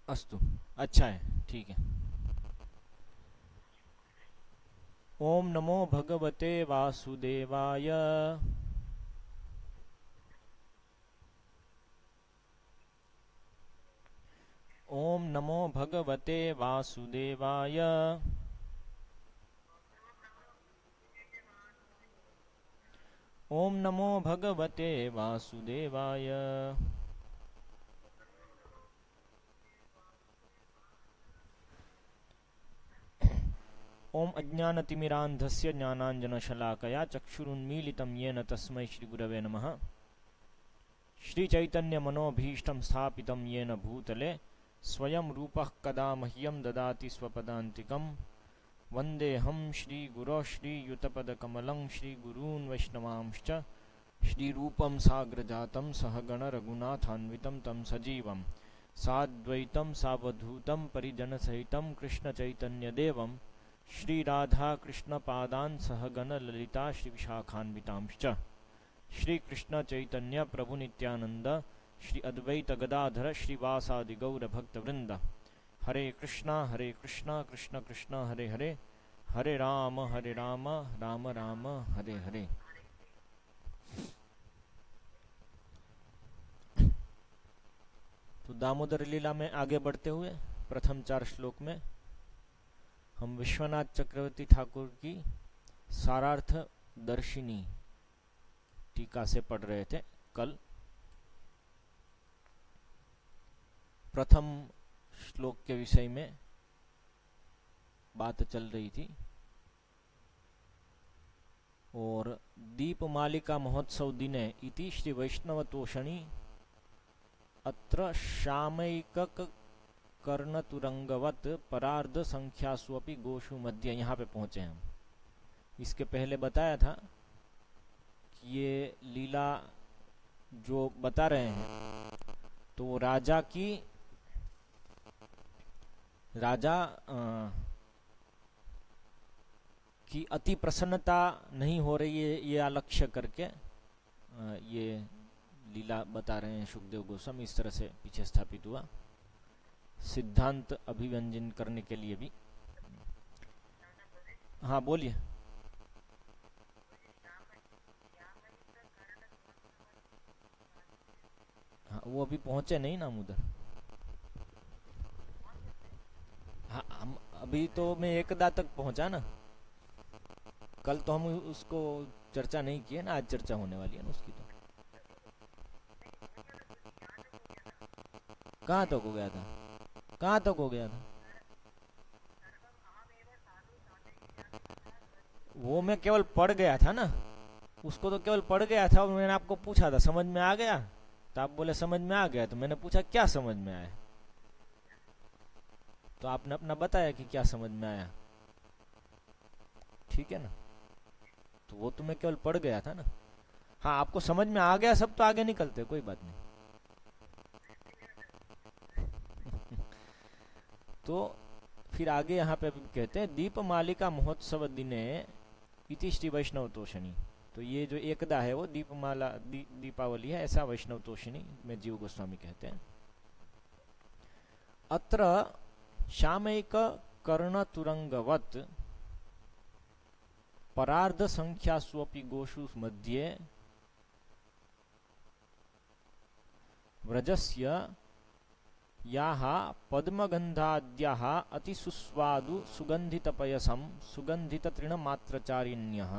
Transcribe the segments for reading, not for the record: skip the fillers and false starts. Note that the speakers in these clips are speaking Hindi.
अस्तु, अच्छा है, ठीक है। ओम नमो भगवते वासुदेवाय। ओम नमो भगवते वासुदेवाय। ओम नमो भगवते वासुदेवाय। ओम अज्ञानतिमिरान्धस्य ज्ञानाञ्जनशलाकया चक्षुरुन्मीलितं येन तस्मै श्रीगुरवे नमः। श्रीचैतन्यमनोभीष्टं स्थापितं येन भूतले स्वयं रूपः कदा मह्यं ददाति स्वपदान्तिकं। वन्देऽहं श्रीगुरो श्रीयुतपदकमलं श्रीगुरून् वैष्णवांश्च श्रीरूपं साग्रजातं सहगणरघुनाथान्वितं तं सजीवं साद्वैतं सावधूतं परिजनसहितं कृष्णचैतन्यदेवं श्रीराधाकृष्णपादान् सहगणललिता श्रीविशाखान्वितांश्च श्रीकृष्ण चैतन्य प्रभु नित्यानंद श्री अद्वैत गदाधर श्रीवासादि गौर भक्तवृंद। हरे कृष्णा कृष्ण कृष्ण हरे हरे, हरे राम राम राम हरे हरे। तो दामोदर लीला में आगे बढ़ते हुए प्रथम 4 श्लोक में हम विश्वनाथ चक्रवर्ती ठाकुर की सारार्थ दर्शिनी टीका से पढ़ रहे थे। कल प्रथम श्लोक के विषय में बात चल रही थी और दीपमालिका महोत्सव दिने इति श्री वैष्णवतोषणी अत्र शामैकक कर्णतुरंगवत परार्ध संख्यासु अपि गोषु मध्य। यहाँ पे पहुंचे हम। इसके पहले बताया था कि ये लीला जो बता रहे हैं तो राजा की अति प्रसन्नता नहीं हो रही है, ये अलक्ष्य करके ये लीला बता रहे हैं सुखदेव गोस्वामी। इस तरह से पीछे स्थापित हुआ सिद्धांत अभिव्यंजन करने के लिए भी। हाँ बोलिए। हाँ वो अभी पहुंचे नहीं ना हम उधर। हाँ हम अभी तो मैं एकदा तक पहुंचा ना। कल तो हम उसको चर्चा नहीं किए ना, आज चर्चा होने वाली है ना उसकी। तो कहाँ तक हो गया था? कहाँ तक हो गया था? वो मैं केवल पढ़ गया था ना, उसको तो केवल पढ़ गया था और मैंने आपको पूछा था समझ में आ गया, तो आप बोले समझ में आ गया। तो मैंने पूछा क्या समझ में आया, तो आपने अपना बताया कि क्या समझ में आया। ठीक है ना, तो वो तो मैं केवल पढ़ गया था ना। हाँ आपको समझ में आ गया सब तो आगे निकलते, कोई बात नहीं। तो फिर आगे यहाँ पे कहते हैं दीप मालिका महोत्सव दिने इति श्री वैष्णव तोषणी। तो ये जो एकदा है वो दीपमाला दीपावली है, ऐसा वैष्णव तोषणी में जीव गोस्वामी कहते हैं। अत्र श्यामैक कर्ण तुरंगवत परार्ध संख्यास्वपि गोषु मध्ये व्रजस्य याः पद्मगंधाद्याः अतिसुस्वादु सुगंधितपयसं सुगंधिततृणमात्रचारिण्यः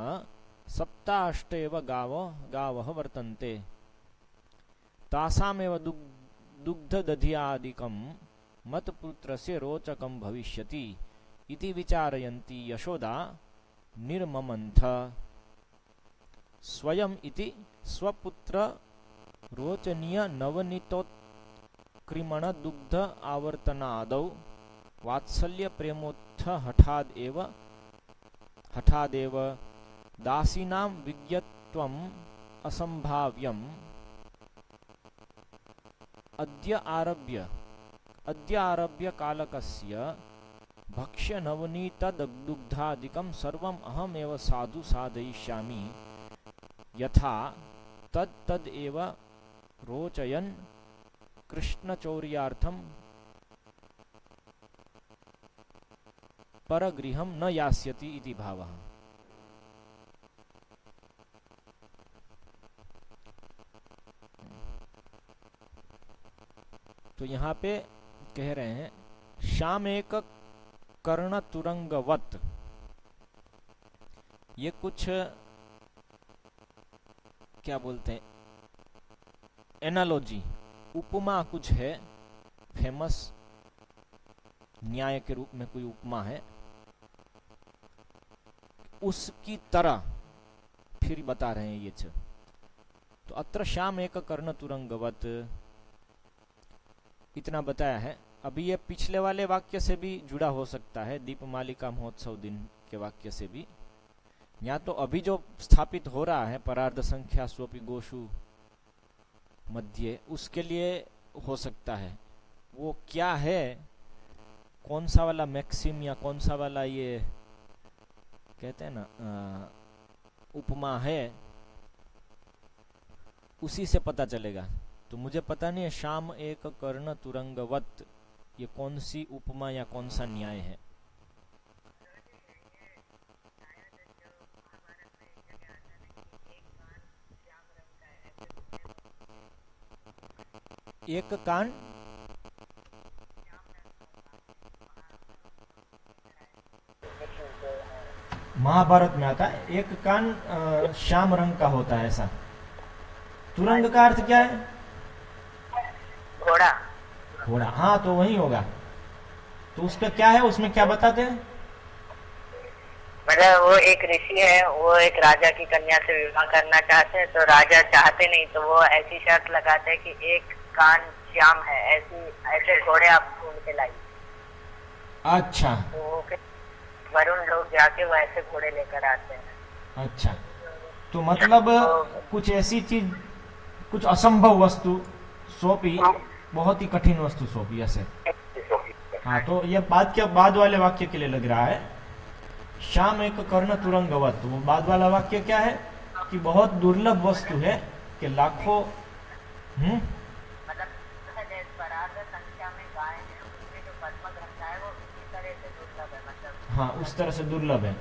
सप्ताष्टेव गावः वर्तन्ते तासामेव दुग्धदधियादिकं मत्पुत्रस्य रोचकं भविष्यति इति विचारयन्ती यशोदा निर्ममन्थ स्वयं इति स्वपुत्र रोचनीय नवनीतोत्कृमण दुग्ध आवर्तनादौ वात्सल्य प्रेमोत्थ हठादेव दासीनां विज्ञत्वम् असंभाव्यम् अद्य आरभ्य कालकस्य भक्ष्य नवनीत दुग्धादिकं सर्वम् अहमेव साधु साधयिष्यामि यथा तद एव रोचयन् कृष्णचौर्यार्थं परगृहम न यास्यति इति भावः। तो यहाँ पे कह रहे हैं श्याम एक कर्ण तुरंगवत, ये कुछ क्या बोलते हैं, एनालॉजी, उपमा कुछ है, फेमस न्याय के रूप में कोई उपमा है, उसकी तरह फिर बता रहे हैं ये तो अत्र श्याम एक कर्ण तुरंगवत, इतना बताया है। अभी ये पिछले वाले वाक्य से भी जुड़ा हो सकता है, दीपमालिका महोत्सव दिन के वाक्य से भी, या तो अभी जो स्थापित हो रहा है परार्ध संख्या स्वपि गोषु मध्य, उसके लिए हो सकता है। वो क्या है, कौन सा वाला मैक्सिम या कौन सा वाला ये कहते हैं ना उपमा है, उसी से पता चलेगा। तो मुझे पता नहीं है श्याम एक कर्ण तुरंगवत ये कौन सी उपमा या कौन सा न्याय है। एक कान महाभारत में आता है, एक कान श्याम रंग का होता है, ऐसा। तुरंग का अर्थ क्या है? घोड़ा। घोड़ा, हाँ, तो वही होगा। तो उसका क्या है, उसमें क्या बताते हैं? मतलब वो एक ऋषि है, वो एक राजा की कन्या से विवाह करना चाहते हैं, तो राजा चाहते नहीं, तो वो ऐसी शर्त लगाते हैं कि एक कान श्याम है, ऐसे घोड़े आप ढूंढ के लाइए। अच्छा, तो वरुण लोग जाके वो ऐसे घोड़े लेकर आते हैं। अच्छा, तो मतलब कुछ ऐसी चीज, कुछ असंभव वस्तु सौंपी, बहुत ही कठिन वस्तु सौंपी ऐसे। हाँ, तो ये बाद वाले वाक्य के लिए लग रहा है, श्याम एक कर्ण तुरंगवत। वो बाद वाला वाक्य क्या है कि बहुत दुर्लभ वस्तु है कि लाखों मतलब परार्ध संख्या में गाय है, उसमें जो पद्म ग्रंथ है वो इसी तरह से दुर्लभ है, मतलब हाँ, उस तरह से दुर्लभ है,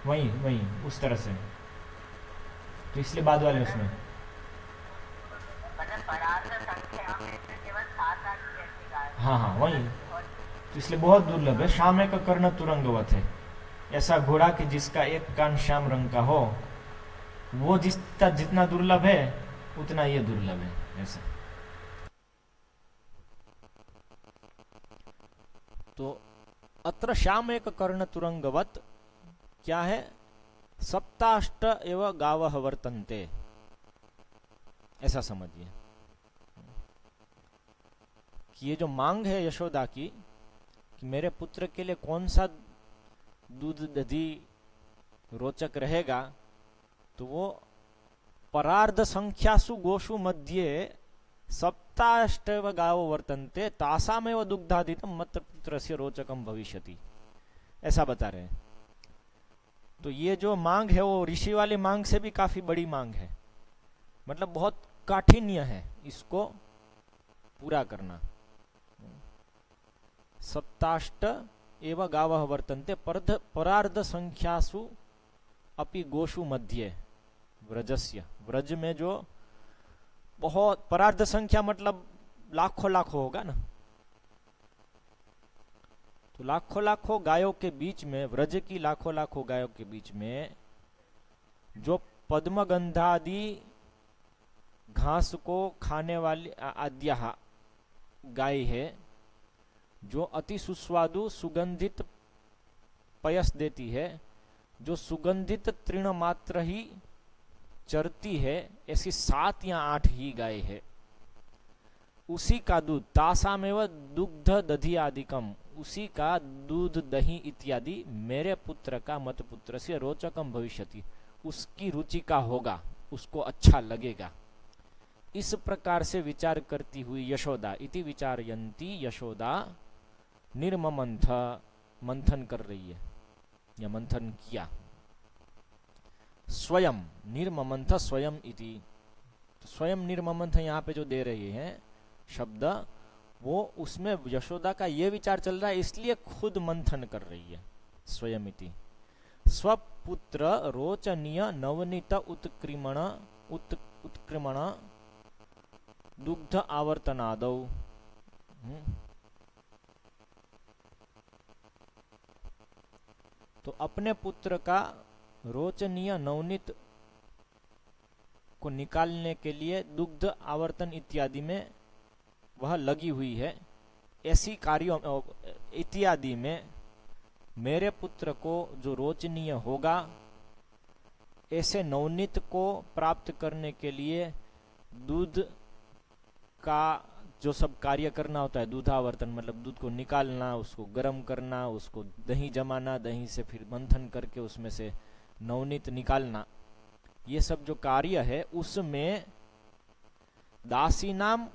वही उस तरह से, तो इसलिए बाद वाले उसमें मतलब परार्ध संख्या में केवल 7-8 ऐसी गाय। हाँ, वही, तो इसलिए बहुत दुर्लभ है। श्याम एक कर्ण तुरंगवत है, ऐसा घोड़ा कि जिसका एक कान श्याम रंग का हो, वो जितना दुर्लभ है उतना ये दुर्लभ है, ऐसा। तो अत्र श्याम एक कर्ण तुरंगवत क्या है? सप्ताष्ट एव गावः वर्तन्ते, ऐसा समझिए कि ये जो मांग है यशोदा की कि मेरे पुत्र के लिए कौन सा दूध दधी रोचक रहेगा, तो वो परार्ध संख्यासु गोषु मध्ये सप्ताष्टव गावो वर्तन्ते तासामेव दुग्धादितम मत पुत्रस्य रोचकम भविष्यति, ऐसा बता रहे हैं। तो ये जो मांग है वो ऋषि वाली मांग से भी काफी बड़ी मांग है, मतलब बहुत काठिन्य है इसको पूरा करना। सप्ताष्ट एव गावः वर्तन्ते परार्ध संख्यासु अपि गोषु मध्ये व्रजस्य, व्रज में जो बहुत परार्ध संख्या मतलब लाखों होगा ना, तो लाखों गायों के बीच में, व्रज की लाखों गायों के बीच में जो पद्मगंधादि घास को खाने वाली आद्या गाय है, जो अति सुस्वादु सुगंधित पयस देती है, जो सुगंधित तृण मात्र ही चरती है, ऐसी 7 या 8 ही गाय है। उसी का दूध, तासामेव दुग्ध दधि आदिकम, उसी का दूध दही इत्यादि मेरे पुत्र का मत पुत्र से रोचकम भविष्यति, उसकी रुचि का होगा, उसको अच्छा लगेगा। इस प्रकार से विचार करती हुई यशोदा, इति विचारयंती यशोदा निर्ममंथ, मंथन कर रही है या मंथन किया। स्वयं निर्ममंथ स्वयं इति, तो स्वयं निर्ममंथ यहाँ पे जो दे रही है शब्द, वो उसमें यशोदा का ये विचार चल रहा है, इसलिए खुद मंथन कर रही है स्वयमिति। स्वपुत्र रोचनीय नवनीत उत्क्रमण दुग्ध आवर्तनादौ। तो अपने पुत्र का रोचनीय नवनीत को निकालने के लिए दुग्ध आवर्तन इत्यादि में वह लगी हुई है। ऐसी कार्यों इत्यादि में मेरे पुत्र को जो रोचनीय होगा, ऐसे नवनीत को प्राप्त करने के लिए दूध का जो सब कार्य करना होता है, दूधावर्तन मतलब दूध को निकालना, उसको गर्म करना, उसको दही जमाना, दही से फिर मंथन करके उसमें से नवनीत निकालना, ये सब जो कार्य है उसमें दासीनाम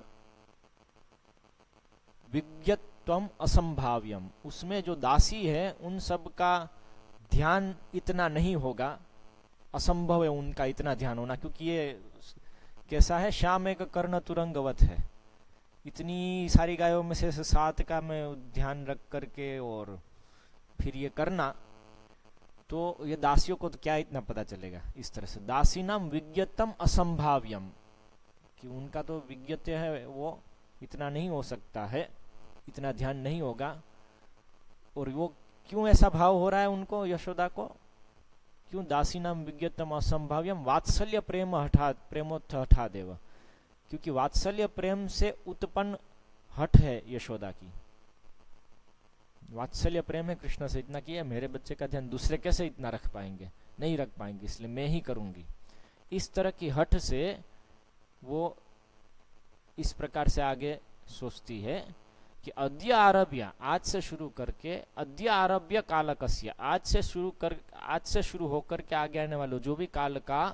विज्ञत्वम असंभाव्यम, उसमें जो दासी है उन सब का ध्यान इतना नहीं होगा, असंभव है उनका इतना ध्यान होना, क्योंकि ये कैसा है, श्याम एक कर्ण तुरंगवत है, इतनी सारी गायों में से 7 का मैं ध्यान रख करके और फिर ये करना, तो ये दासियों को तो क्या इतना पता चलेगा। इस तरह से दासी नाम विज्ञतम असंभाव्यम, कि उनका तो विज्ञत्य है वो इतना नहीं हो सकता है, इतना ध्यान नहीं होगा। और वो क्यों ऐसा भाव हो रहा है उनको, यशोदा को, क्यों दासी नाम विज्ञतम असंभाव्यम वात्सल्य प्रेमोत्थ हठा देव, क्योंकि वात्सल्य प्रेम से उत्पन्न हठ है यशोदा की। वात्सल्य प्रेम है कृष्ण से इतना किया, मेरे बच्चे का ध्यान दूसरे कैसे इतना रख पाएंगे, नहीं रख पाएंगे, इसलिए मैं ही करूंगी। इस तरह की हठ से वो इस प्रकार से आगे सोचती है कि अद्य आरभ्य, आज से शुरू करके, अद्य आरभ्य कालकस्य, आज से शुरू होकर के आगे आने वाले जो भी काल का,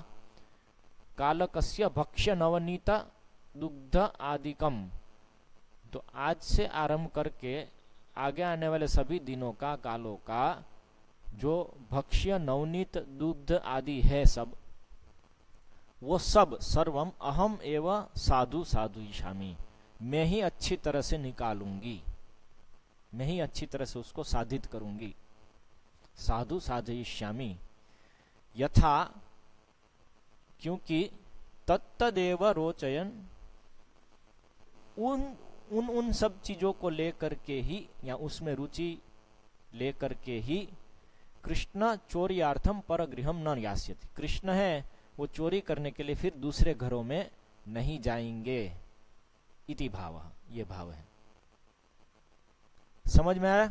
कालकस्य भक्ष्य नवनीत दुग्ध आदिकम, तो आज से आरंभ करके आगे आने वाले सभी दिनों का, कालों का जो भक्ष्य नवनीत दुग्ध आदि है सब, वो सब सर्वम अहम एवं साधु साधुयिष्यामि, मैं ही अच्छी तरह से निकालूंगी, मैं ही अच्छी तरह से उसको साधित करूंगी। साधु साधयिष्यामि यथा, क्योंकि तत्तदेव रोचयन, उन सब चीजों को लेकर के ही या उसमें रुचि लेकर के ही कृष्ण चोर्यार्थम परगृहम न यास्यति, कृष्ण है वो चोरी करने के लिए फिर दूसरे घरों में नहीं जाएंगे, इति भाव, ये भाव है। समझ में आया?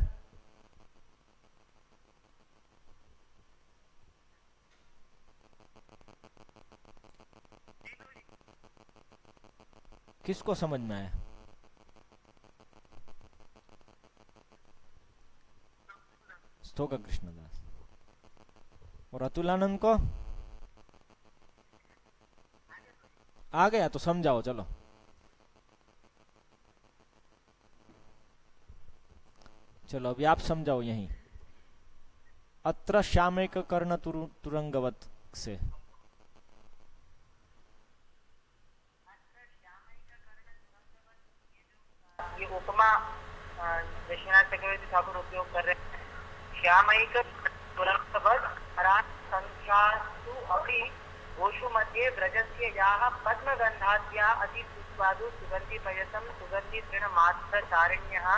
किसको समझ में आया? स्तोक कृष्णदास और अतुलानंद को आ गया तो समझाओ, चलो। चलो अभी आप समझाओ यहीं, अत्र श्यामेक कर्ण तुरंगवत से। ये उपमा विश्वनाथ चक्रवर्ती ठाकुर उपयोग कर रहे हैं। श्यामैक तुरंगवत संख्यासु अपि गोषु मध्ये व्रजस्य याः पद्मगन्धाद्या अति सुस्वादु सुगन्धि पयसं सुगन्धि तृणमात्र चारिण्यः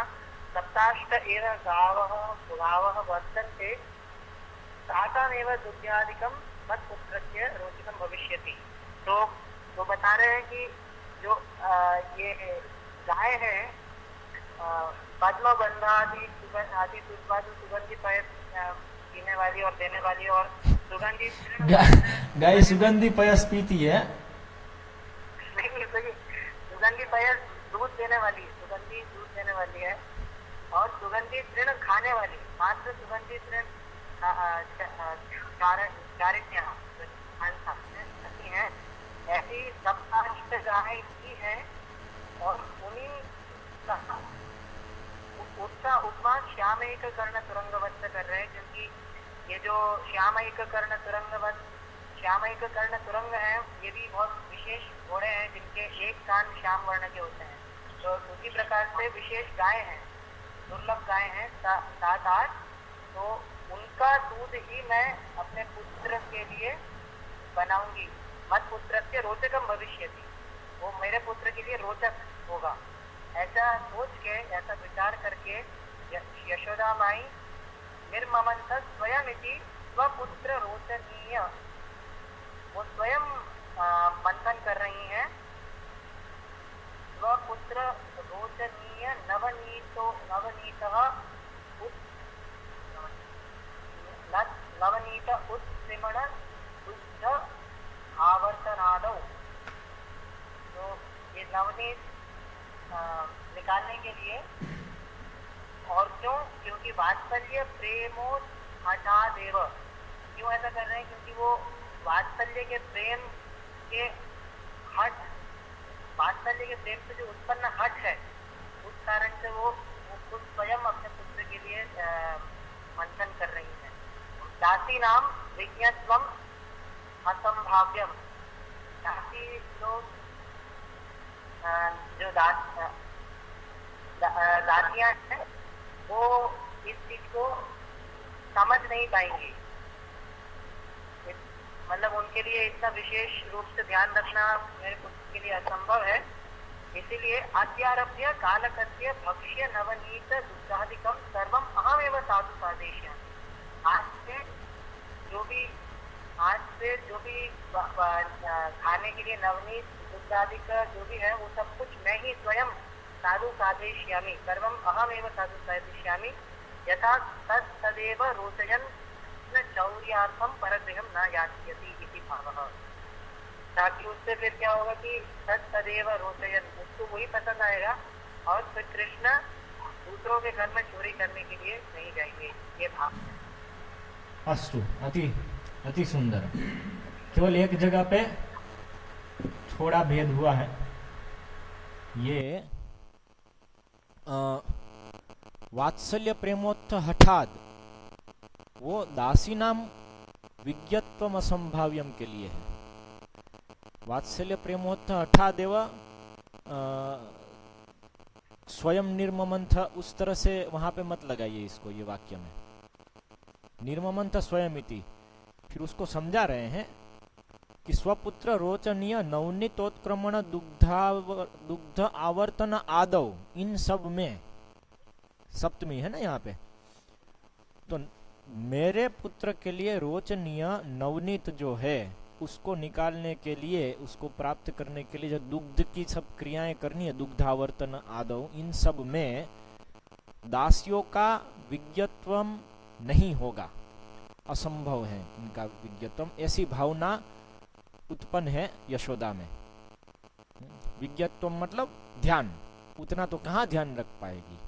सप्ताष्ट एव गावः गावः वर्तन्ते तासामेव दुग्धादिकं मत्पुत्रस्य रोचिकं भविष्यति। तो वो बता रहे हैं कि जो ये गाय है पद्मगंधादि आदि सुस्वादु सुगंधि पयस पीने वाली और देने वाली, और सुगंधि गाय सुगंधि पयस पीती है, सुगंधि पयस दूध देने वाली, सुगंधि दूध देने वाली है, और सुगंधि तृण खाने वाली, मात्र सुगंधि तृण चारिण्य है, ऐसी सप्ताष्ट गाय की है। और उन्हीं उसका उपमा श्यामैक कर्ण तुरंगवत से कर रहे हैं, क्योंकि ये जो श्यामैक कर्ण तुरंगवत, श्यामैक कर्ण तुरंग है, ये भी बहुत विशेष घोड़े हैं जिनके एक कान श्याम वर्ण के होते हैं, तो उसी प्रकार से विशेष गाय हैं, दुर्लभ गाय हैं 7-8, तो उनका दूध ही मैं अपने पुत्र के लिए बनाऊंगी। मत पुत्र के रोचकम भविष्यति, वो मेरे पुत्र के लिए रोचक होगा। ऐसा सोच के, ऐसा विचार करके यशोदा माई निर्ममंत स्वयं इति स्वपुत्र रोचनीय, वो स्वयं मंथन कर रही हैं। स्वपुत्र रोचनीय नवनीत उत्सिमण दुग्ध आवर्तनादौ, तो ये नवनीत निकालने के लिए, और क्यों? क्योंकि वात्सल्य प्रेमो हठादेव, क्यों ऐसा कर रहे हैं? क्योंकि वो वात्सल्य के प्रेम के हठ, वात्सल्य के प्रेम से जो उत्पन्न हठ है, उस कारण से वो खुद स्वयं अपने पुत्र के लिए मंथन कर रही है। दासी नाम विज्ञत्वम असंभाव्यम, दासी लोग जो दासियां हैं वो इस चीज को समझ नहीं पाएंगी, मतलब उनके लिए इतना विशेष रूप से ध्यान रखना मेरे पुत्र के लिए असंभव है। इसीलिए अद्यारभ्य कालकस्य भक्ष्य नवनीत दुग्धादिकम सर्वम अहमेव साधु सादेश्य, आज से जो भी खाने के लिए नवनीत दुग्धादिक जो भी है वो सब कुछ मैं ही स्वयं साधु सादेश्यामि, सर्वम अहमेव साधु सादेश्यामि, यथा तदेव रोचयन् न चौर्यार्थम परगृहम न यास्यति इति भावः, ताकि उससे फिर क्या होगा कि तदेव रोचयन्, उसको वही पसंद आएगा और फिर कृष्ण दूसरों के घर में चोरी करने के लिए नहीं जाएंगे, ये भाव। अस्तु, अति सुंदर। केवल एक जगह पे थोड़ा भेद हुआ है, ये वात्सल्य प्रेमोत्थ हठाद, वो दासी नाम विज्ञत्वम असंभाव्यम के लिए है। वात्सल्य प्रेमोत्थ हठादेव स्वयं निर्ममंथ, उस तरह से वहां पे मत लगाइए इसको, ये वाक्य में निर्ममंथ स्वयं इति, फिर उसको समझा रहे हैं कि स्वपुत्र रोचनीय नवनीतोत्क्रमण दुग्ध आवर्तन आदव, इन सब में सप्तमी है ना यहाँ पे, तो मेरे पुत्र के लिए रोचनीय नवनीत जो है उसको निकालने के लिए, उसको प्राप्त करने के लिए जो दुग्ध की सब क्रियाएं करनी है, दुग्धावर्तन आदव, इन सब में दासियों का विज्ञत्वम नहीं होगा, असंभव है इनका विज्ञत्वम, ऐसी भावना उत्पन्न है यशोदा में। विज्ञत्वम मतलब ध्यान, उतना तो कहाँ ध्यान रख पाएगी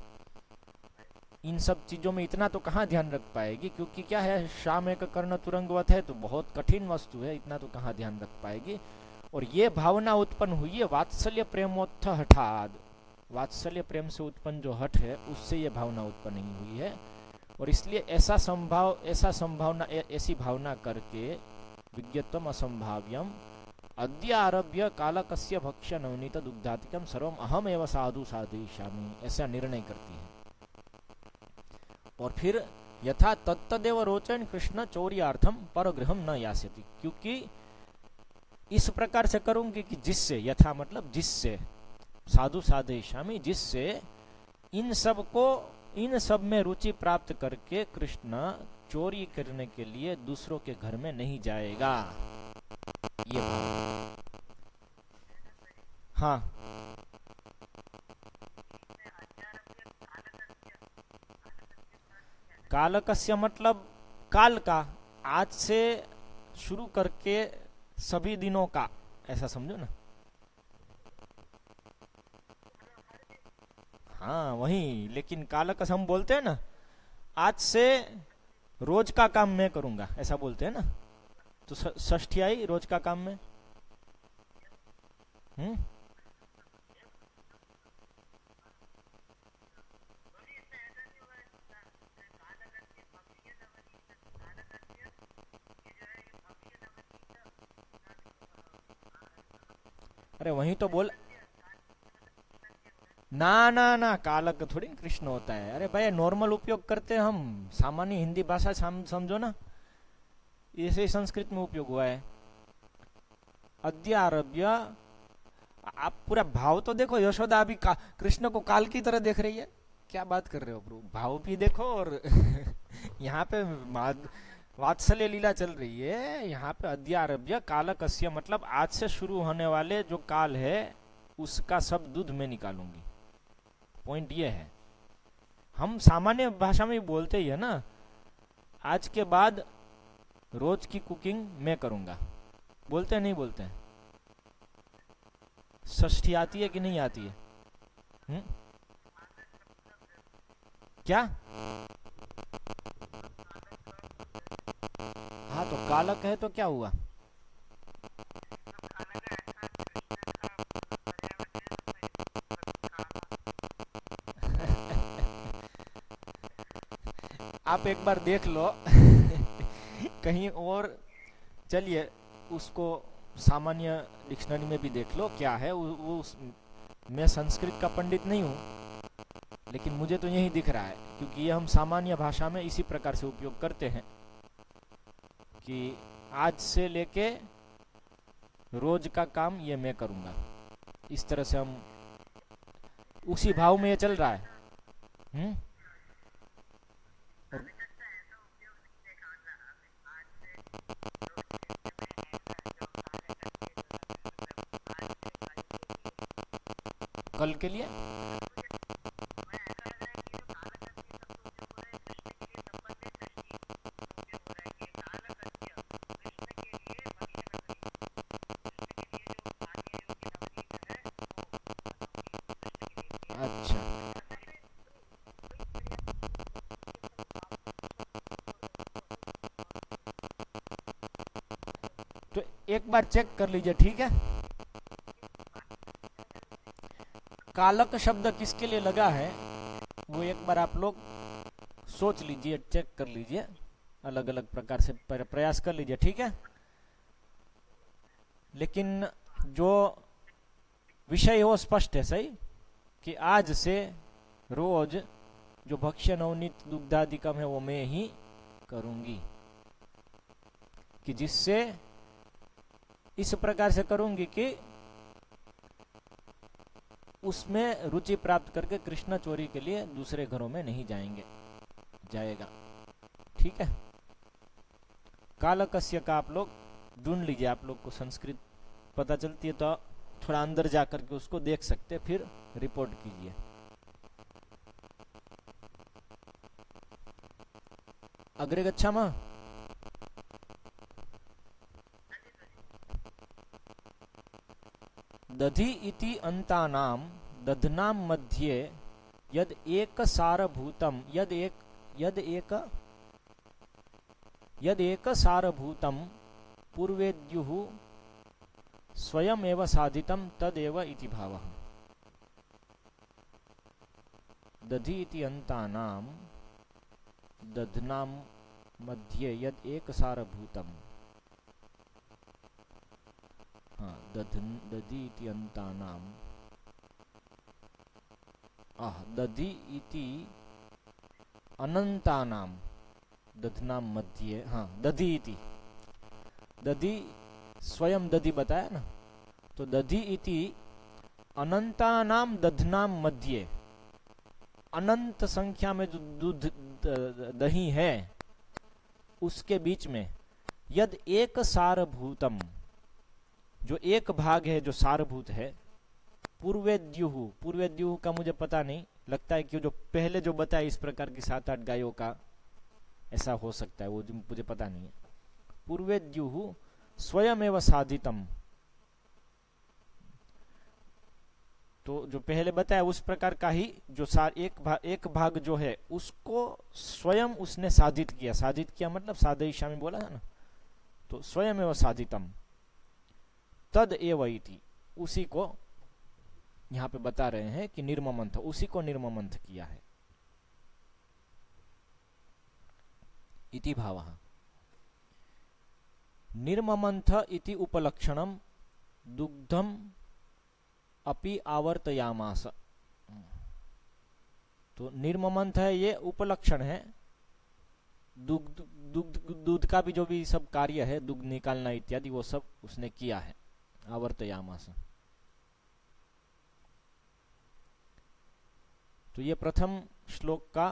इन सब चीजों में, इतना तो कहाँ ध्यान रख पाएगी, क्योंकि क्या है, श्याम एक कर्ण तुरंगवत है, तो बहुत कठिन वस्तु है, इतना तो कहाँ ध्यान रख पाएगी। और ये भावना उत्पन्न हुई है वात्सल्य प्रेमोत्थ हठाद, वात्सल्य प्रेम से उत्पन्न जो हठ है उससे ये भावना उत्पन्न हुई है, और इसलिए ऐसी भावना करके विज्ञत्वम असंभाव्यम अद्य आरभ्य कालकस्य भक्ष्य नवनीत दुग्धादिकम सर्वम अहम एव साधु साधयिष्यामि, ऐसा निर्णय करती है। और फिर यथा तत्तदेव रोचन कृष्ण चौर्यार्थम परगृहम न यास्यति, क्योंकि इस प्रकार से करूंगी कि जिससे, यथा मतलब जिससे, साधु साधयिष्यामि, जिससे इन सब में रुचि प्राप्त करके कृष्ण चोरी करने के लिए दूसरों के घर में नहीं जाएगा, ये भाव। हाँ, कालकस्य मतलब काल का, आज से शुरू करके सभी दिनों का, ऐसा समझो ना। हाँ वही, लेकिन कालकस हम बोलते हैं ना, आज से रोज का काम मैं करूंगा, ऐसा बोलते हैं ना, तो षष्ठी आई रोज का काम में। अरे वही तो बोल, ना ना ना, कालक थोड़ी कृष्ण होता है। अरे भाई नॉर्मल उपयोग करते हैं हम, सामान्य हिंदी भाषा समझो ना, ऐसे ही संस्कृत में उपयोग हुआ है। अद्य आरभ्य, आप पूरा भाव तो देखो, यशोदा अभी कृष्ण को काल की तरह देख रही है। क्या बात कर रहे हो प्रभु, भाव भी देखो और यहाँ पे वात्सल्य लीला चल रही है। यहाँ पे अद्य आरभ्य कालकस्य मतलब आज से शुरू होने वाले जो काल है उसका सब दूध मैं निकालूंगी। पॉइंट ये है, हम सामान्य भाषा में बोलते ही है ना, आज के बाद रोज की कुकिंग मैं करूंगा, बोलते हैं नहीं बोलते हैं? षष्ठी आती है कि नहीं आती है? क्या? हाँ तो कालक है तो क्या हुआ? आप एक बार देख लो कहीं और, चलिए उसको सामान्य डिक्शनरी में भी देख लो क्या है मैं संस्कृत का पंडित नहीं हूँ, लेकिन मुझे तो यही दिख रहा है, क्योंकि ये हम सामान्य भाषा में इसी प्रकार से उपयोग करते हैं कि आज से लेके रोज का काम ये मैं करूंगा। इस तरह से हम उसी भाव में ये चल रहा है। और कल के लिए अच्छा, तो एक बार चेक कर लीजिए, ठीक है? कालक शब्द किसके लिए लगा है वो एक बार आप लोग सोच लीजिए, चेक कर लीजिए, अलग अलग प्रकार से प्रयास कर लीजिए, ठीक है? लेकिन जो विषय है वो स्पष्ट है, सही, कि आज से रोज जो भक्ष्य नवनीत दुग्धादिकम है वो मैं ही करूंगी, कि जिससे इस प्रकार से करूंगी कि उसमें रुचि प्राप्त करके कृष्ण चोरी के लिए दूसरे घरों में नहीं जाएगा, ठीक है? कालकस्य का आप लोग ढूंढ लीजिए, आप लोग को संस्कृत पता चलती है तो थोड़ा अंदर जाकर के उसको देख सकते, फिर रिपोर्ट कीजिए। अग्रे गच्छामः। दधि इति अन्तानां दधनां मध्ये यद एक सारभूतम यद एक सारभूतम पूर्वेद्युः स्वयं एव साधितम तदेव इति भावः। दधि इति अन्तानां दधनां मध्ये यद एक सारभूतम, हाँ, दधि इति अन्तानां, दधि इति अनंतानां दधनां मध्ये, हाँ, दधि इति, दधि स्वयं दधि बताया ना, तो दधि इति अनंतानां दधनां मध्ये, अनंत संख्या में जो दूध दही है उसके बीच में, यद एक सारभूतम, जो एक भाग है जो सारभूत है, पूर्वेद्युः का मुझे पता नहीं, लगता है कि जो पहले जो बताया इस प्रकार की 7-8 गायों का ऐसा हो सकता है, वो मुझे पता नहीं है। पूर्वेद्युः स्वयं एव साधितम, तो जो पहले बताया उस प्रकार का ही जो एक भाग जो है उसको स्वयं उसने साधित किया मतलब साधयिष्यामि बोला है ना, तो स्वयं एव साधितम तद एव इति, उसी को यहाँ पे बता रहे हैं कि निर्ममंथ, उसी को निर्ममंथ किया है, इति भावः। निर्ममंथ इति उपलक्षणम दुग्धम अपि आवर्तयामास। तो निर्ममंथ है, ये उपलक्षण है। दुग्ध दुग्ध दूध का भी जो भी सब कार्य है, दुग्ध निकालना इत्यादि, वो सब उसने किया है। आवर्तयामास। तो ये प्रथम श्लोक का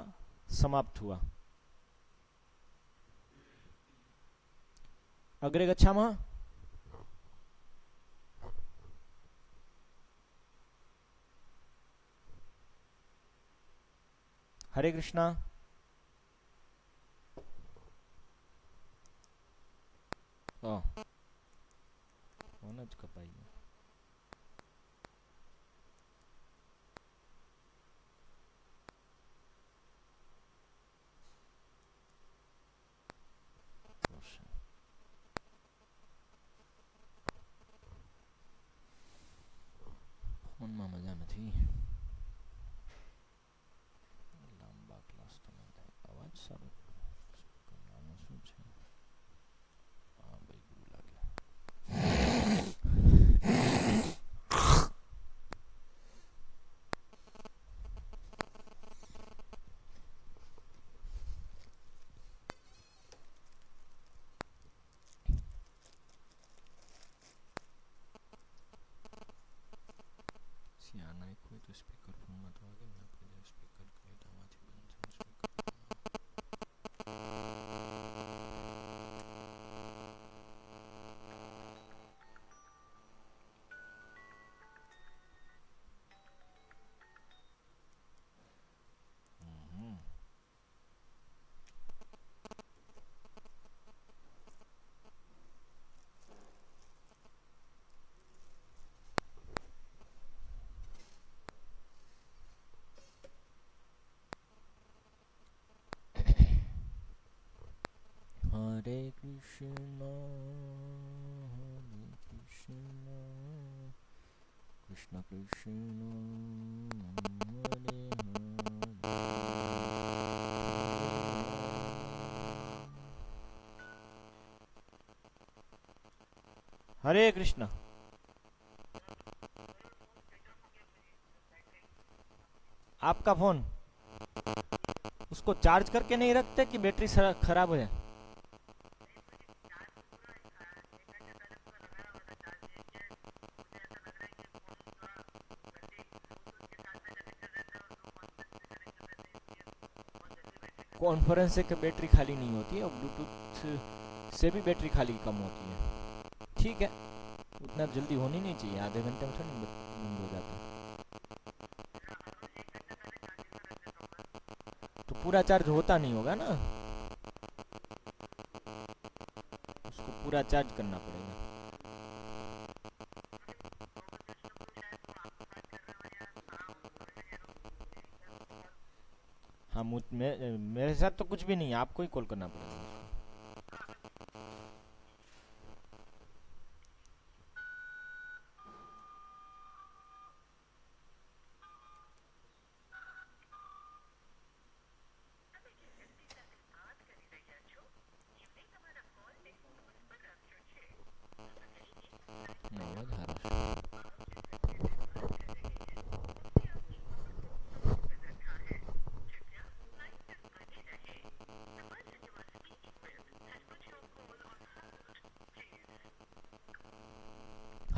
समाप्त हुआ। अग्रे गच्छामः। हरे कृष्णा। फोन ज कपाई गयो। ફોનમાં મજા નથી, લાંબા ક્લાસ તો નહીં થાય, અવાજ સારો કરવાનું શું છે? હા ભાઈ ગુરુ લાગે. આના એક હોય તો સ્પીકર ફોનમાં તો વાગે ને, આપણે સ્પીકર કરીએ તો આમાંથી બંધ થયું speaker. Hare Krishna, Hare Krishna, Krishna Krishna, Hare Hare. हरे कृष्ण। आपका फोन उसको चार्ज करके नहीं रखते कि बैटरी खराब है? कॉन्फ्रेंस से बैटरी खाली नहीं होती है और ब्लूटूथ से भी बैटरी खाली कम होती है। ठीक है, उतना जल्दी होनी नहीं चाहिए, आधे घंटे में थोड़ी बंद हो जाता है। तो पूरा चार्ज होता नहीं होगा ना, उसको पूरा चार्ज करना पड़ेगा। हाँ, मेरे साथ तो कुछ भी नहीं है, आपको ही कॉल करना पड़ेगा।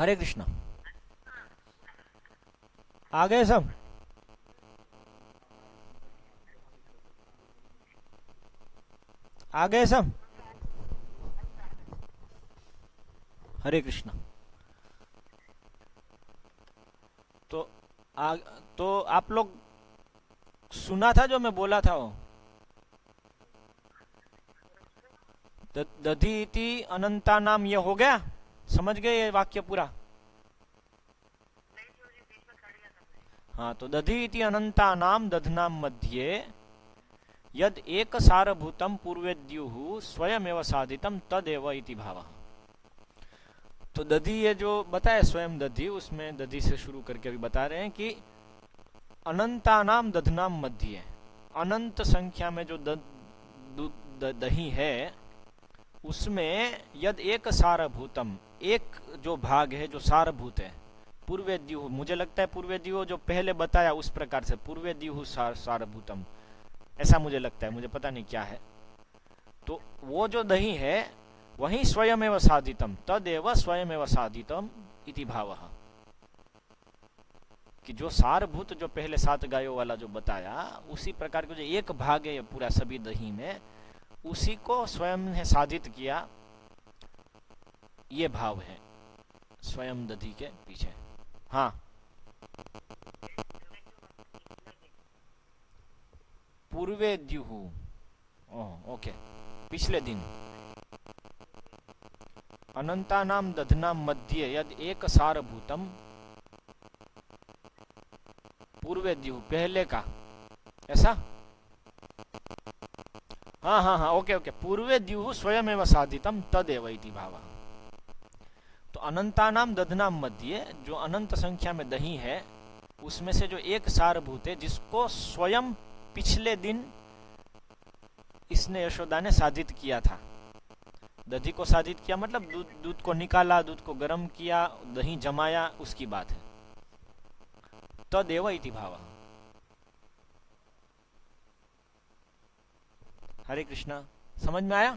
हरे कृष्ण। आ गए सब? आ गए सब? हरे कृष्ण। तो आप लोग सुना था जो मैं बोला था वो, दधी इति अनंता नाम, ये हो गया? समझ गए ये वाक्य पूरा? हाँ, तो दधी इति अनंता नाम दधनाम मध्ये यद एक सारभूतम पूर्वेद्युः स्वयमेव साधितम तदेव इति भावः। तो दधी ये जो बताया स्वयं दधी, उसमें दधी से शुरू करके अभी बता रहे हैं कि अनंता नाम दधनाम मध्य, अनंत संख्या में जो दही है उसमें यद एक सारभूतम, एक जो भाग है जो सारभूत है, पूर्वेद्युः, मुझे लगता है पूर्वेद्युः जो पहले बताया उस प्रकार से, पूर्वेद्युः सारभूतम, ऐसा मुझे लगता है, मुझे पता नहीं क्या है। तो वो जो दही है वही स्वयमेव साधितम, तदेव स्वयमेव साधितम इति भावः, कि जो सारभूत जो पहले 7 गायों वाला जो बताया, उसी प्रकार के जो एक भाग है पूरा सभी दही में, उसी को स्वयं ने साधित किया, ये भाव है स्वयं दधी के पीछे। हाँ, पूर्वे द्युः, ओके, पिछले दिन। अनंतानाम दधनाम मध्ये यद एक सारभूतम, पूर्वे द्युः पहले का, ऐसा? हाँ हाँ हाँ, ओके ओके, पूर्वे द्युः स्वयमेव साधितम तदेव इति भावः। तो अनंतानाम दधनाम मध्य, जो अनंत संख्या में दही है उसमें से जो एक सारभूत है जिसको स्वयं पिछले दिन इसने यशोदा ने साधित किया था। दधी को साधित किया मतलब दूध को निकाला, दूध को गर्म किया, दही जमाया, उसकी बात है। तदेव इति भावः। हरे कृष्णा, समझ में आया?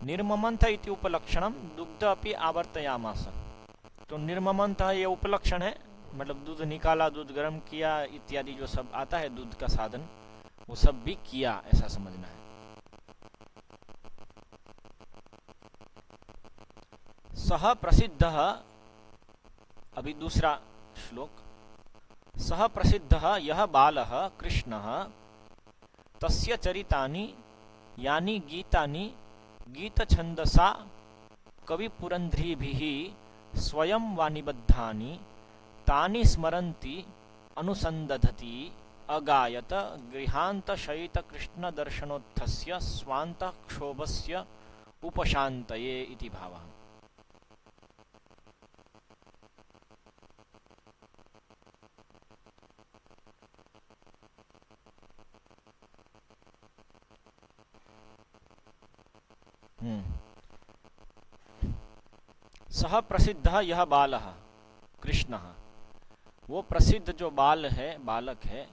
निर्ममंथ इति उपलक्षणम दुग्ध अपि आवर्तयामास। तो निर्ममंथ ये उपलक्षण है, मतलब दूध निकाला, दूध गर्म किया इत्यादि जो सब आता है दूध का साधन, वो सब भी किया, ऐसा समझना है। सह प्रसिद्ध, अभी दूसरा श्लोक। सह प्रसिद्ध यह बालः कृष्णः तस्य चरितानि यानि गीतानि गीतछन्दसा कविपुरंध्रीभिः स्वयं वा निबद्धानि तानि स्मरन्ति अनुसन्दधति अगायत गृहान्त शयित कृष्ण दर्शनोत्थस्य स्वान्त क्षोभस्य उपशान्तये इति भावः। सह प्रसिद्ध यह बालः कृष्णः, वो प्रसिद्ध जो बाल है, बालक है,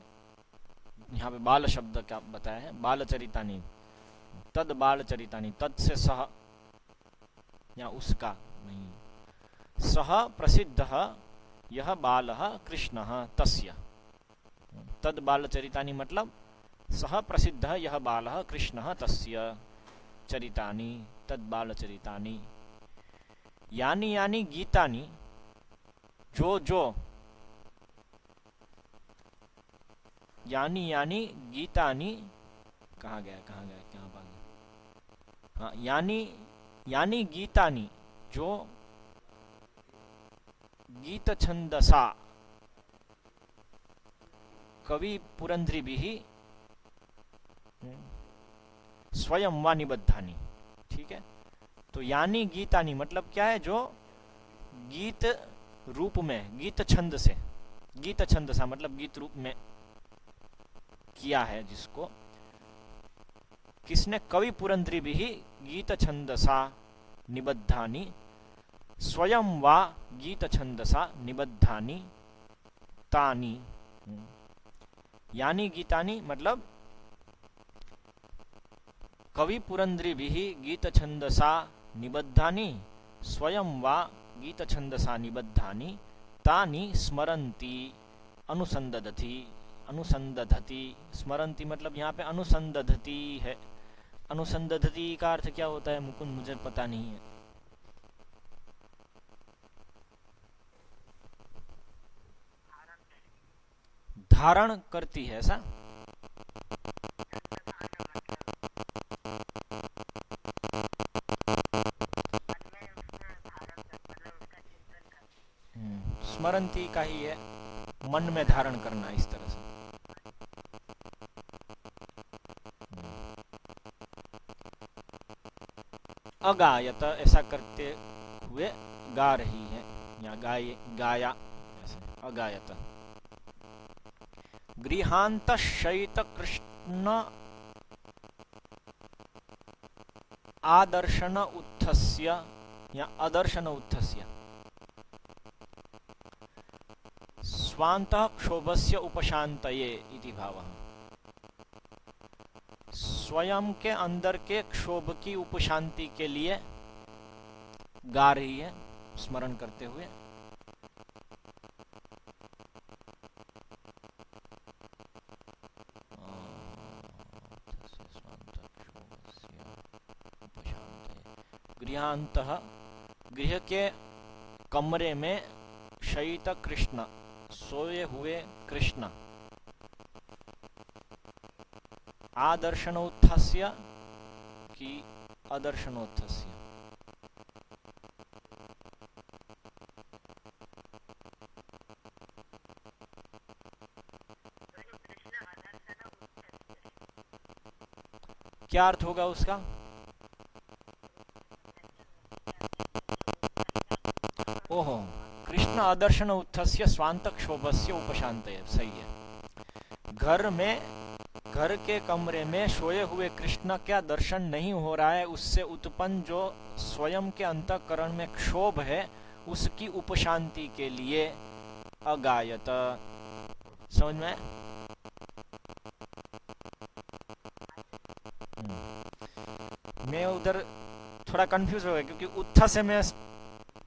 यहाँ पे बाल शब्द क्या बताया है, बाल चरितानी, तद बाल चरितानी, तद से सह, या उसका नहीं। सह प्रसिद्ध यह बालः कृष्णः तस्य, तद बाल चरितानी मतलब सह प्रसिद्ध यह बालः कृष्णः तस्य चरितानि तद बाल चरितानि यानी यानी गीतानि, जो जो, यानी यानी गीतानि, कहाँ गया क्या बात, हाँ, यानी यानी गीतानि, जो गीत छंदसा कवि पुरंध्रीभिः स्वयं वा निबद्धानि। ठीक है, तो यानी गीतानि मतलब क्या है, जो गीत रूप में, गीत छंद से, गीत छंद सा मतलब गीत रूप में किया है, जिसको किसने, कवि पुरंध्रीभिः गीत छंदसा निबद्धानि स्वयं वा गीत छंदसा निबद्धानि तानि। यानी गीतानि मतलब कवि पुरंध्रीभिः गीत छंदसा निबद्धानि स्वयं वा गीत छंदसा निबद्धानि तानि स्मरन्ति अनुसंदधति, अनुसंदधति, स्मरन्ति मतलब यहाँ पे अनुसंदधति है। अनुसंदधति का अर्थ क्या होता है मुकुंद, मुझे पता नहीं है। धारण करती है, ऐसा? स्मरंती का ही है, मन में धारण करना, इस तरह से। अगायत ऐसा करते हुए गा रही है, या गाया, ऐसे अगायत। गृहांत शयित कृष्ण आदर्शन उत्थ उत्थस्य या अदर्शन उत्थस्य स्वान्तः क्षोभस्य उपशान्तये इति भावः। स्वयं के अंदर के क्षोभ की उपशांति के लिए गा रही है, स्मरण करते हुए। गृहांतः, गृह के कमरे में शयित कृष्ण, सोए हुए कृष्ण। आदर्शनोत्थस्य की अदर्शनोत्थस्य? क्या अर्थ होगा उसका? ओहो, कृष्ण आदर्शन उत्थस्य स्वांत क्षोभस्य उपशांतये, सही है। घर के कमरे में सोए हुए कृष्ण का दर्शन नहीं हो रहा है, उससे उत्पन्न जो स्वयं के अंतःकरण में क्षोभ है उसकी उपशांति के लिए अगायत। समझ में? मैं उधर थोड़ा कंफ्यूज हो गया क्योंकि उत्था से मैं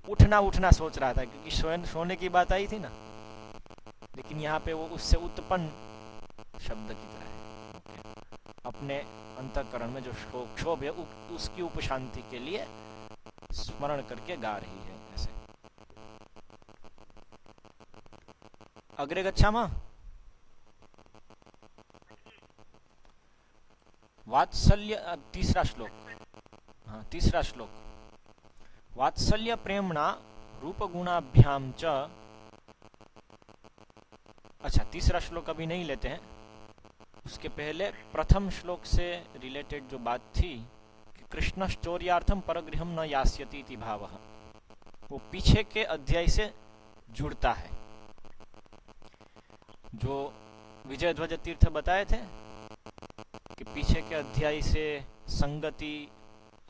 उठना सोच रहा था, क्योंकि सोने की बात आई थी ना, लेकिन यहाँ पे वो उससे उत्पन्न शब्द की तरह है। अपने अंतःकरण में जो क्षोभ है उसकी उपशांति के लिए स्मरण करके गा रही है ऐसे। अग्रे गच्छामः। वात्सल्य, तीसरा श्लोक। हाँ, तीसरा श्लोक। वात्सल्य प्रेमणा रूपगुणाभ्याम च। अच्छा, तीसरा श्लोक अभी नहीं लेते हैं, उसके पहले प्रथम श्लोक से रिलेटेड जो बात थी कि कृष्णश्चौर्यार्थम परगृहम न यास्यति इति भावः, वो पीछे के अध्याय से जुड़ता है। जो विजय ध्वज तीर्थ बताए थे कि पीछे के अध्याय से संगति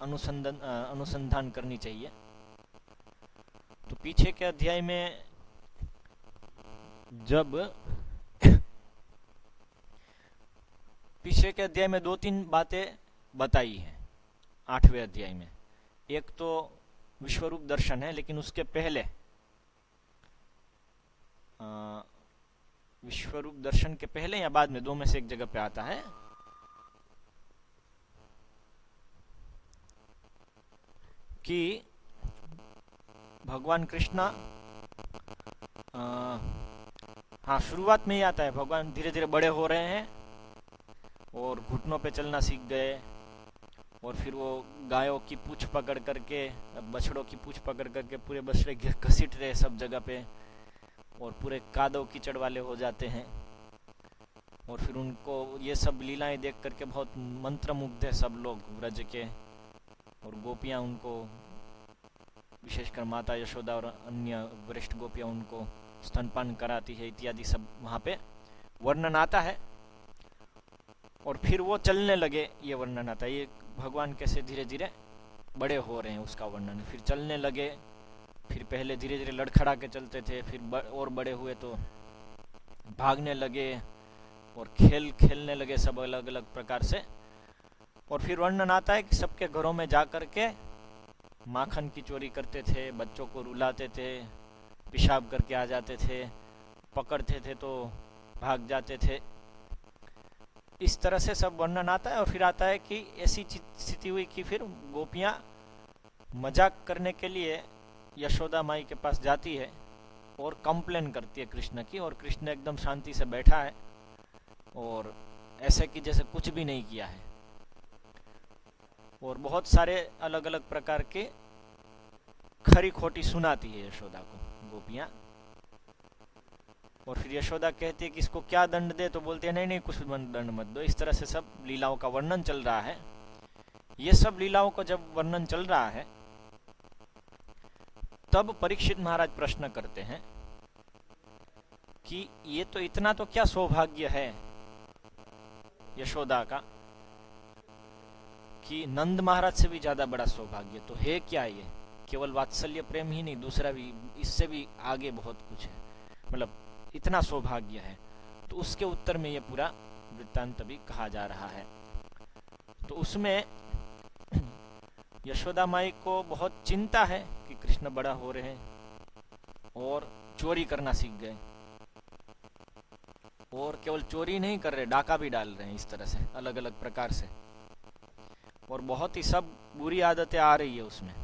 अनुसंधान करनी चाहिए। तो पीछे के अध्याय में जब पीछे के अध्याय में 2-3 बातें बताई हैं 8वें अध्याय में। एक तो विश्वरूप दर्शन है, लेकिन उसके पहले विश्वरूप दर्शन के पहले या बाद में, दो में से एक जगह पे आता है कि भगवान कृष्ण, हाँ शुरुआत में ही आता है, भगवान धीरे धीरे बड़े हो रहे हैं और घुटनों पे चलना सीख गए, और फिर वो गायों की पूंछ पकड़ करके, बछड़ों की पूंछ पकड़ करके पूरे बछड़े घसीट रहे सब जगह पे, और पूरे कादव कीचड़ वाले हो जाते हैं। और फिर उनको ये सब लीलाएं देख करके बहुत मंत्रमुग्ध है सब लोग ब्रज के, और गोपियां उनको, विशेषकर माता यशोदा और अन्य वरिष्ठ गोपियां उनको स्तनपान कराती है इत्यादि सब वहाँ पे वर्णन आता है। और फिर वो चलने लगे, ये वर्णन आता है, ये भगवान कैसे धीरे धीरे बड़े हो रहे हैं उसका वर्णन। फिर चलने लगे, फिर पहले धीरे धीरे लड़खड़ा के चलते थे, फिर और बड़े हुए तो भागने लगे और खेलने लगे सब अलग अलग प्रकार से। और फिर वर्णन आता है कि सबके घरों में जा कर के माखन की चोरी करते थे, बच्चों को रुलाते थे, पेशाब करके आ जाते थे, पकड़ते थे तो भाग जाते थे। इस तरह से सब वर्णन आता है। और फिर आता है कि ऐसी स्थिति हुई कि फिर गोपियां मजाक करने के लिए यशोदा माई के पास जाती है और कंप्लेन करती है कृष्ण की, और कृष्ण एकदम शांति से बैठा है और ऐसे कि जैसे कुछ भी नहीं किया है। और बहुत सारे अलग अलग प्रकार के खरी खोटी सुनाती है यशोदा को गोपियां। और फिर यशोदा कहती है कि इसको क्या दंड दे, तो बोलती है नहीं कुछ दंड मत दो। इस तरह से सब लीलाओं का वर्णन चल रहा है। ये सब लीलाओं का जब वर्णन चल रहा है तब परीक्षित महाराज प्रश्न करते हैं कि ये तो इतना तो क्या सौभाग्य है यशोदा का कि नंद महाराज से भी ज्यादा बड़ा सौभाग्य तो है क्या ये? केवल वात्सल्य प्रेम ही नहीं, दूसरा भी, इससे भी आगे बहुत कुछ है, मतलब इतना सौभाग्य है। तो उसके उत्तर में ये पूरा वृत्तांत भी कहा जा रहा है। तो उसमें यशोदा माई को बहुत चिंता है कि कृष्ण बड़ा हो रहे हैं और चोरी करना सीख गए, और केवल चोरी नहीं कर रहे, डाका भी डाल रहे हैं इस तरह से अलग अलग प्रकार से, और बहुत ही सब बुरी आदतें आ रही है उसमें।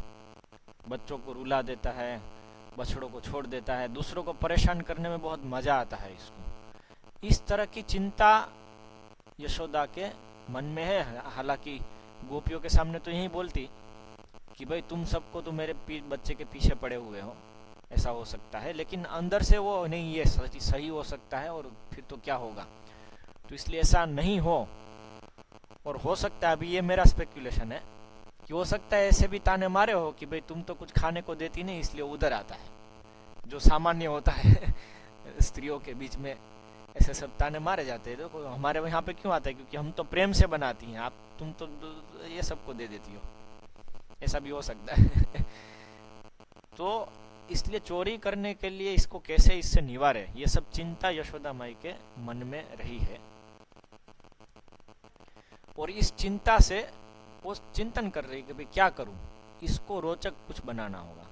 बच्चों को रुला देता है, बछड़ों को छोड़ देता है, दूसरों को परेशान करने में बहुत मजा आता है इसको। इस तरह की चिंता यशोदा के मन में है। हालांकि गोपियों के सामने तो यही बोलती कि भाई तुम सबको तो मेरे बच्चे के पीछे पड़े हुए हो, ऐसा हो सकता है, लेकिन अंदर से वो नहीं, ये सही हो सकता है और फिर तो क्या होगा, तो इसलिए ऐसा नहीं हो। और हो सकता है, अभी ये मेरा स्पेकुलेशन है, कि हो सकता है ऐसे भी ताने मारे हो कि भाई तुम तो कुछ खाने को देती नहीं, इसलिए उधर आता है, जो सामान्य होता है स्त्रियों के बीच में ऐसे सब ताने मारे जाते हैं। देखो हमारे यहाँ पे क्यों आता है, क्योंकि हम तो प्रेम से बनाती हैं, आप तुम तो ये सबको दे देती हो, ऐसा भी हो सकता है तो इसलिए चोरी करने के लिए इसको कैसे इससे निवारे, ये सब चिंता यशोदा माई के मन में रही है। और इस चिंता से वो चिंतन कर रही कि भाई क्या करूं, इसको रोचक कुछ बनाना होगा।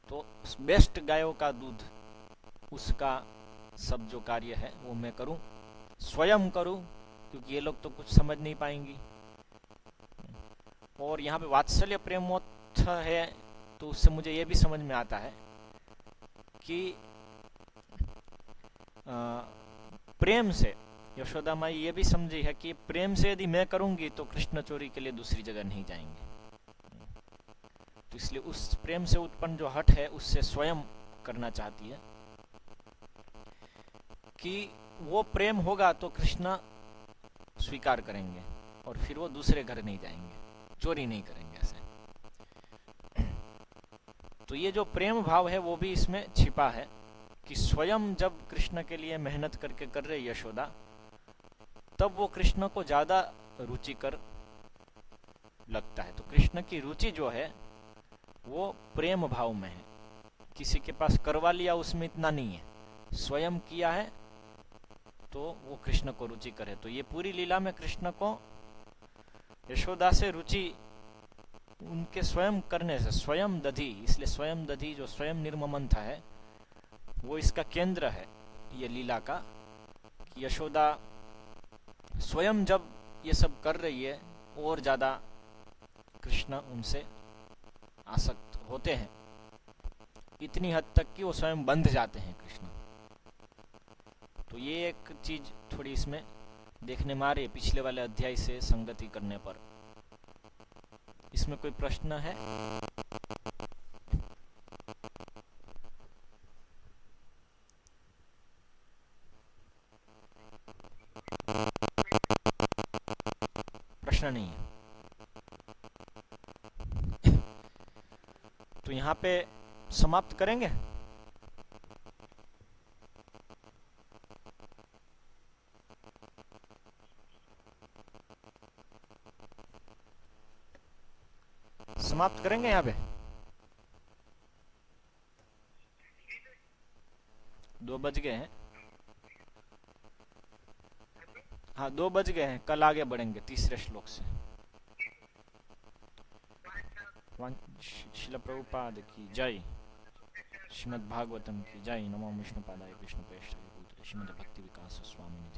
तो बेस्ट गायों का दूध, उसका सब जो कार्य है वो मैं करूं, स्वयं करूं, क्योंकि ये लोग तो कुछ समझ नहीं पाएंगी। और यहाँ पे वात्सल्य प्रेमोत्थ है, तो उससे मुझे ये भी समझ में आता है कि प्रेम से यशोदा माई ये भी समझी है कि प्रेम से यदि मैं करूंगी तो कृष्ण चोरी के लिए दूसरी जगह नहीं जाएंगे। तो इसलिए उस प्रेम से उत्पन्न जो हट है उससे स्वयं करना चाहती है कि वो प्रेम होगा तो कृष्ण स्वीकार करेंगे और फिर वो दूसरे घर नहीं जाएंगे, चोरी नहीं करेंगे ऐसे। तो ये जो प्रेम भाव है वो भी इसमें छिपा है कि स्वयं जब कृष्ण के लिए मेहनत करके कर रही यशोदा, तब वो कृष्ण को ज्यादा रुचिकर लगता है। तो कृष्ण की रुचि जो है वो प्रेम भाव में है, किसी के पास करवा लिया उसमें इतना नहीं है, स्वयं किया है तो वो कृष्ण को रुचि करे। तो ये पूरी लीला में कृष्ण को यशोदा से रुचि उनके स्वयं करने से, स्वयं दधी, इसलिए स्वयं दधी जो स्वयं निर्ममंथा है वो इसका केंद्र है ये लीला का, कि यशोदा स्वयं जब ये सब कर रही है और ज्यादा कृष्ण उनसे आसक्त होते हैं, इतनी हद तक कि वो स्वयं बंध जाते हैं कृष्ण। तो ये एक चीज थोड़ी इसमें देखने में आ रही है पिछले वाले अध्याय से संगति करने पर। इसमें कोई प्रश्न है? प्रश्न नहीं है तो यहाँ पे समाप्त करेंगे। समाप्त करेंगे यहाँ पे। 2 बज गए हैं। हाँ 2 बज गए हैं, कल आगे बढ़ेंगे तीसरे श्लोक से। श्रील प्रभुपाद की जय, श्रीमद् भागवतम की जय। नमो विष्णुपादाय कृष्ण प्रेष्ठाय भूतले श्रीमद् भक्ति विकास स्वामी।